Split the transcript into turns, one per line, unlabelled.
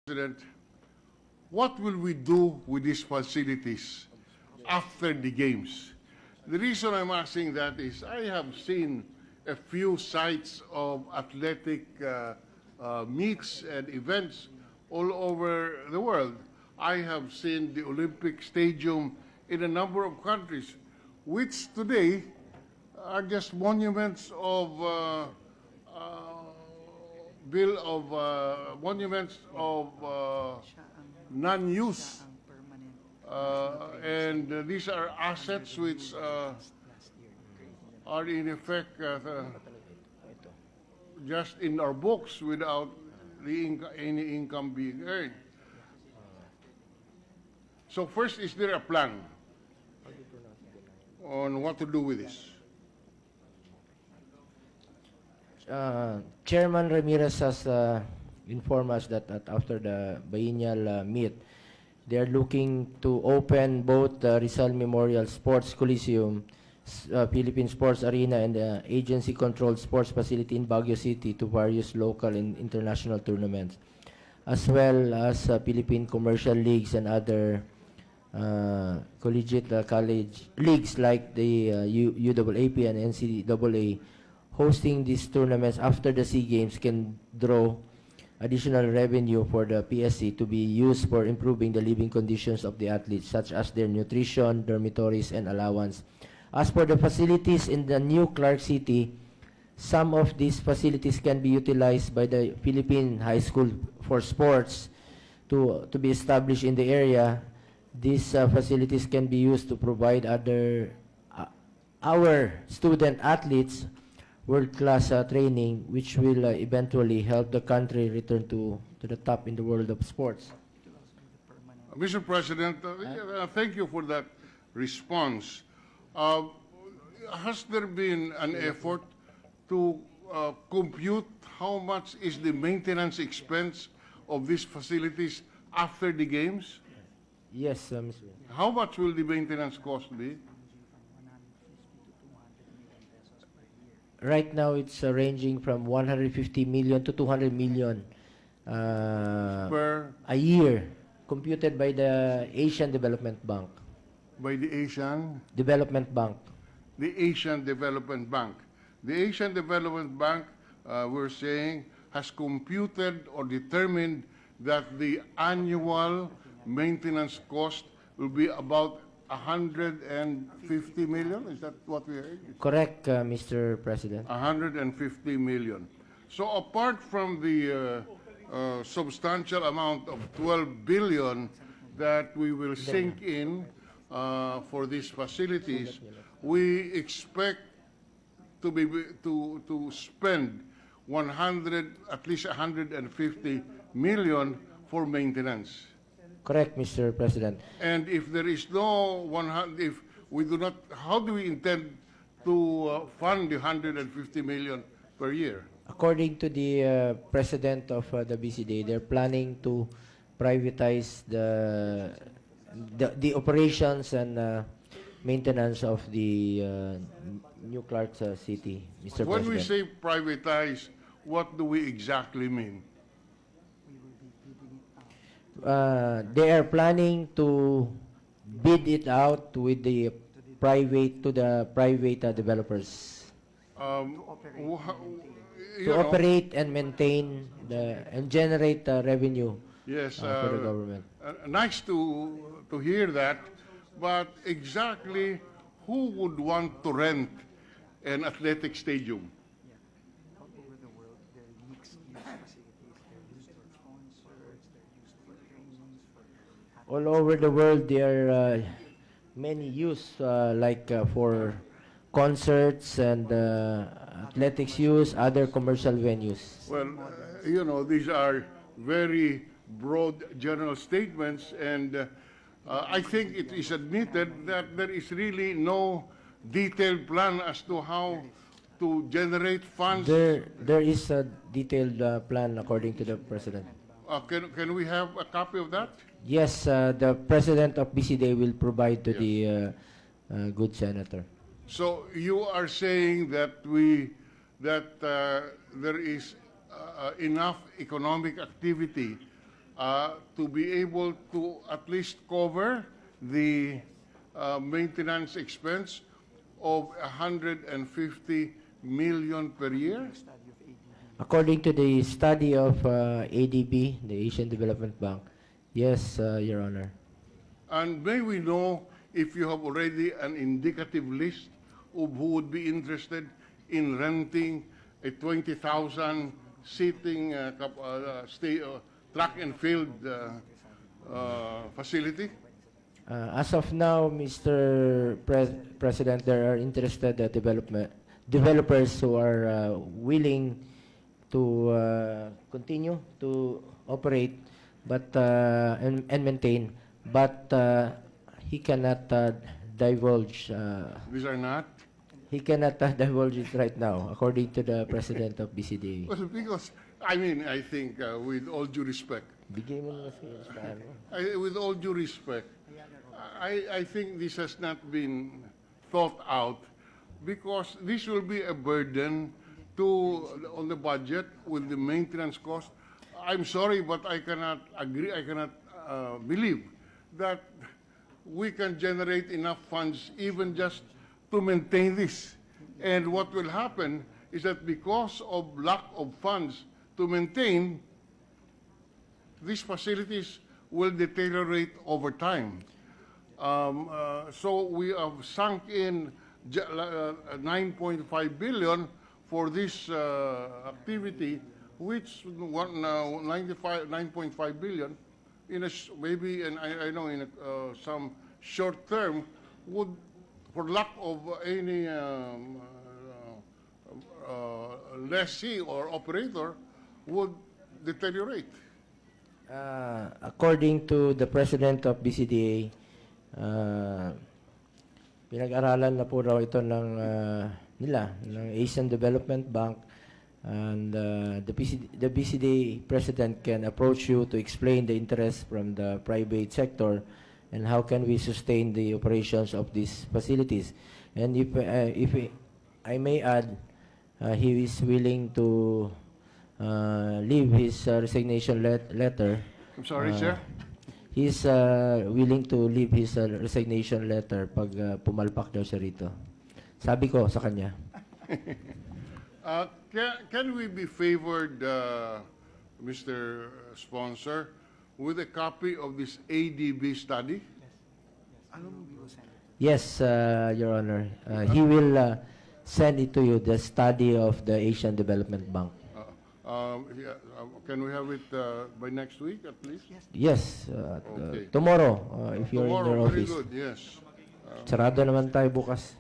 President, what will we do with these facilities after the games? The reason I'm asking that is I have seen a few sites of athletic meets and events all over the world. I have seen the Olympic Stadium in a number of countries, which today are just monuments of non-use, and these are assets which are in effect just in our books without any income being earned. So first, is there a plan on what to do with this?
Chairman Ramirez has informed us that after the biennial meet, they are looking to open both the Rizal Memorial Sports Coliseum, Philippine Sports Arena, and the agency-controlled sports facility in Baguio City to various local and international tournaments, as well as Philippine commercial leagues and other collegiate college leagues like the UAAP and NCAA. Hosting these tournaments after the SEA Games can draw additional revenue for the PSC to be used for improving the living conditions of the athletes, such as their nutrition, dormitories, and allowance. As for the facilities in the new Clark City, some of these facilities can be utilized by the Philippine High School for Sports to be established in the area. These facilities can be used to provide our student athletes world-class training, which will eventually help the country return to the top in the world of sports.
Mr. President, thank you for that response. Has there been an effort to compute how much is the maintenance expense of these facilities after the games?
Yes, Mr.
How much will the maintenance cost be?
Right now, it's ranging from 150 million to 200 million
Per
a year, computed by the Asian Development Bank.
by the Asian
Development Bank.
The Asian Development Bank. The Asian Development Bank, we're saying, has computed or determined that the annual maintenance cost will be about 150 million. Is that what we heard?
Correct, Mr. President.
150 million. So apart from the substantial amount of 12 billion that we will sink in for these facilities, we expect to spend at least 150 million for maintenance.
Correct, Mr. President.
And if there is no 100, if we do not, how do we intend to fund the 150 million per year?
According to the president of the BCD, they're planning to privatize the operations and maintenance of the New Clark City, Mr.
When
President.
we say privatize, what do we exactly mean?
They are planning to bid it out with the private developers to operate and maintain and generate revenue.
Yes,
for the government.
Nice to hear that, but exactly who would want to rent an athletic stadium?
All over the world, there are many use like for concerts and athletics use, other commercial venues.
Well, these are very broad general statements, and I think it is admitted that there is really no detailed plan as to how to generate funds.
There is a detailed plan according to the president.
Can we have a copy of that?
Yes, the president of BCD will provide to the good senator.
So you are saying that there is enough economic activity to be able to at least cover the maintenance expense of 150 million per year?
According to the study of ADB, the Asian Development Bank, yes, Your Honor.
And may we know if you have already an indicative list of who would be interested in renting a 20,000 seating track and field facility?
As of now, Mr. President, there are interested developers who are willing to continue to operate but and maintain, but he cannot divulge.
These are not?
He cannot divulge it right now, according to the president of BCDA.
Well, because, I mean, I think with all due respect,
Bigay mo na siya sa ano.
with all due respect, I think this has not been thought out because this will be a burden on the budget with the maintenance cost. I'm sorry, but I cannot agree, I cannot believe that we can generate enough funds even just to maintain this. And what will happen is that because of lack of funds to maintain, these facilities will deteriorate over time. So we have sunk in 9.5 billion for this activity, which 9.5 billion in maybe, and I know in some short term would, for lack of any lessee or operator, would deteriorate.
According to the president of BCDA, pinag-aralan na po raw ito ng Asian Development Bank, and the BCDA president can approach you to explain the interest from the private sector and how can we sustain the operations of these facilities. And if I may add, he is willing to leave his resignation letter.
I'm sorry, sir?
He is willing to leave his resignation letter pag pumalpak daw siya rito. Sabi ko sa kanya.
Can we be favored, Mr. Sponsor, with a copy of this ADB study?
Yes, Your Honor. He will send it to you, the study of the Asian Development Bank.
Can we have it by next week at least?
Yes,
Okay.
tomorrow, if you're in your
Tomorrow, very
office.
good, yes.
Sarado naman tayo bukas.